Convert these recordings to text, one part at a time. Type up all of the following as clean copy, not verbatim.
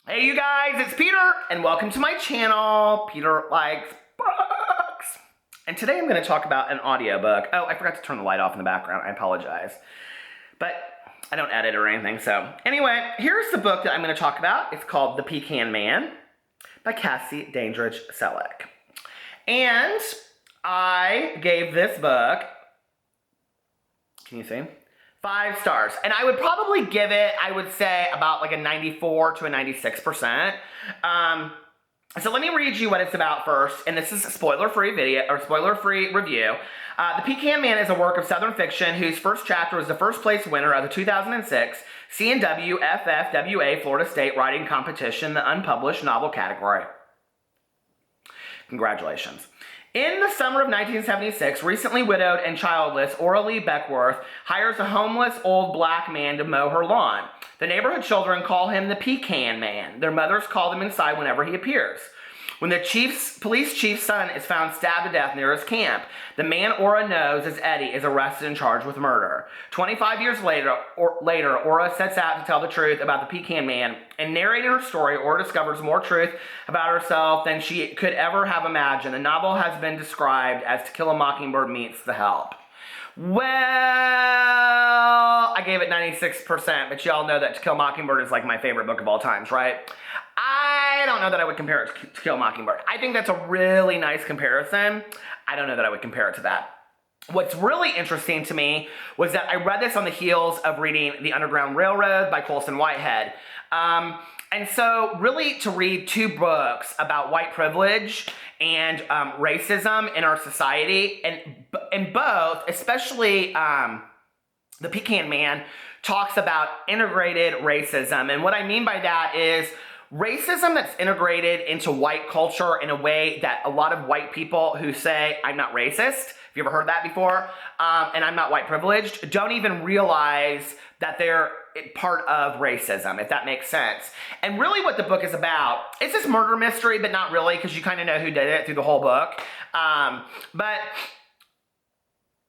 Hey you guys, it's Peter, and welcome to my channel, Peter Likes Books. And today I'm going to talk about an audiobook. Oh, I forgot to turn the light off in the background, I apologize. But I don't edit or anything, so. Anyway, here's the book that I'm going to talk about. It's called The Pecan Man by CASSIE, DANDRIDGE, SELLECK. And I gave this book, can you see? 5 stars. And I would probably give it, I would say, about like a 94 to a 96%. So let me read you what it's about first, and this is a spoiler-free video, or spoiler-free review. The Pecan Man is a work of Southern fiction whose first chapter was the first place winner of the 2006 C&W FFWA Florida State Writing Competition, the unpublished novel category. Congratulations. In the summer of 1976, recently widowed and childless Ora Lee Beckworth hires a homeless old black man to mow her lawn. The neighborhood children call him the Pecan Man. Their mothers call him inside whenever he appears. When the police chief's son is found stabbed to death near his camp, the man Ora knows as Eddie is arrested and charged with murder. 25 years later, Ora sets out to tell the truth about the Pecan Man. In narrating her story, Ora discovers more truth about herself than she could ever have imagined. The novel has been described as To Kill a Mockingbird meets The Help. Well, I gave it 96%, but y'all know that To Kill a Mockingbird is like my favorite book of all times, right? I don't know that I would compare it to Kill a Mockingbird. I think that's a really nice comparison. I don't know that I would compare it to that. What's really interesting to me was that I read this on the heels of reading The Underground Railroad by Colson Whitehead. And so really to read 2 books about white privilege and racism in our society, and both, especially The Pecan Man, talks about integrated racism. And what I mean by that is racism that's integrated into white culture in a way that a lot of white people who say, I'm not racist, have you ever heard that before? And I'm not white privileged, don't even realize that they're part of racism, if that makes sense. And really what the book is about, it's this murder mystery, but not really, because you kind of know who did it through the whole book. But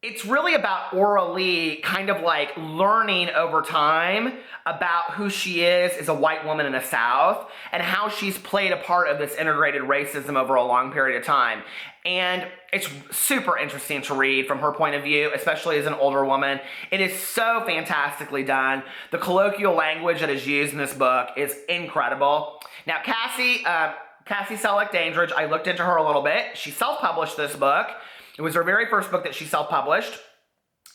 it's really about Ora Lee kind of like learning over time about who she is as a white woman in the South and how she's played a part of this integrated racism over a long period of time. And it's super interesting to read from her point of view, especially as an older woman. It is so fantastically done. The colloquial language that is used in this book is incredible. Now, CASSIE SELLECK Dandridge, I looked into her a little bit. She self-published this book. It was her very first book that she self-published,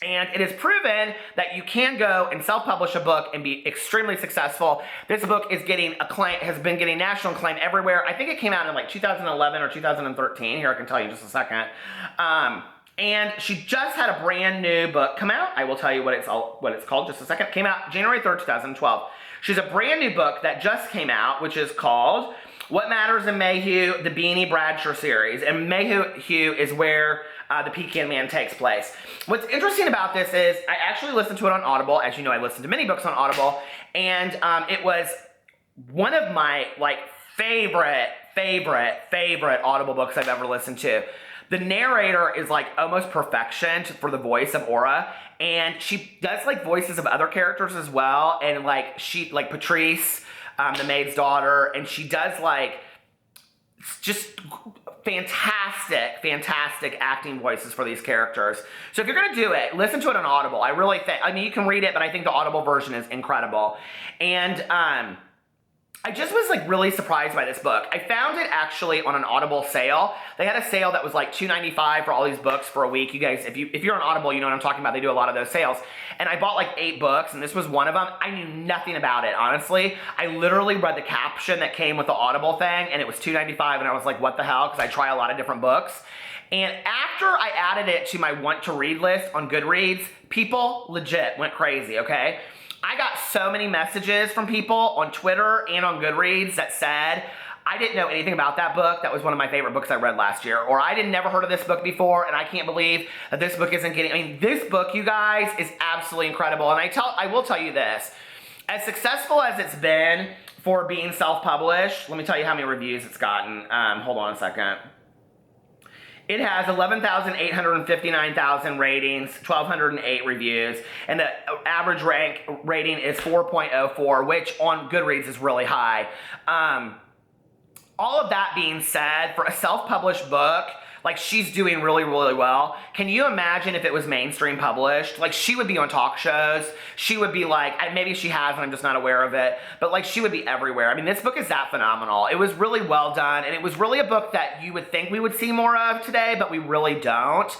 and it is proven that you can go and self-publish a book and be extremely successful. This book is getting has been getting national acclaim everywhere. I think it came out in like 2011 or 2013. Here, I can tell you in just a second. And she just had a brand new book come out. I will tell you what it's called just a second. It came out January 3rd, 2012. She's a brand new book that just came out, which is called What Matters in Mayhew, the Beanie Bradshaw series. And Mayhew is where The Pecan Man takes place. What's interesting about this is I actually listened to it on Audible. As you know, I listen to many books on Audible. And it was one of my favorite Audible books I've ever listened to. The narrator is like almost perfection for the voice of Ora. And she does like voices of other characters as well. And like Patrice, the maid's daughter, and she does like just fantastic acting voices for these characters. So if you're gonna do it, listen to it on Audible. I really think, I mean, you can read it, but I think the Audible version is incredible. And I just was like really surprised by this book. I found it actually on an Audible sale. They had a sale that was like $2.95 for all these books for a week. You guys, if you're on Audible, you know what I'm talking about. They do a lot of those sales. And I bought like 8 books, and this was one of them. I knew nothing about it, honestly. I literally read the caption that came with the Audible thing, and it was $2.95, and I was like, what the hell? Because I try a lot of different books. And after I added it to my want to read list on Goodreads, people legit went crazy, okay? I got so many messages from people on Twitter and on Goodreads that said, I didn't know anything about that book. That was one of my favorite books I read last year. Or I never heard of this book before, and I can't believe that this book isn't getting, I mean, this book, you guys, is absolutely incredible. And I will tell you this, as successful as it's been for being self-published, let me tell you how many reviews it's gotten. Hold on a second. It has 11,859,000 ratings, 1,208 reviews, and the average rating is 4.04, which on Goodreads is really high. All of that being said, for a self-published book, like, she's doing really, really well. Can you imagine if it was mainstream published? Like, she would be on talk shows. She would be like, maybe she has and I'm just not aware of it, but like, she would be everywhere. I mean, this book is that phenomenal. It was really well done, and it was really a book that you would think we would see more of today, but we really don't.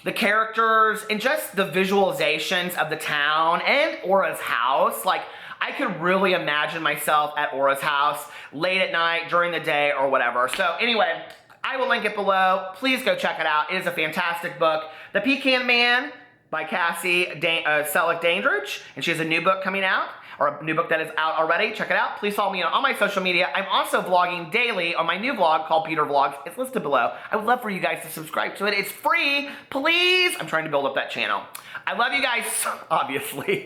The characters and just the visualizations of the town and Aura's house, like, I could really imagine myself at Aura's house late at night, during the day, or whatever. So anyway, I will link it below. Please go check it out. It is a fantastic book. The Pecan Man by CASSIE, SELLECK, DANDRIDGE, and she has a new book coming out, or a new book that is out already. Check it out. Please follow me on all my social media. I'm also vlogging daily on my new vlog called Peter Vlogs. It's listed below. I would love for you guys to subscribe to it. It's free. Please. I'm trying to build up that channel. I love you guys, obviously.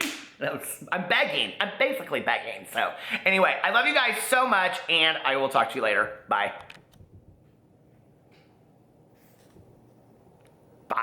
I'm begging. I'm basically begging. So anyway, I love you guys so much, and I will talk to you later. Bye.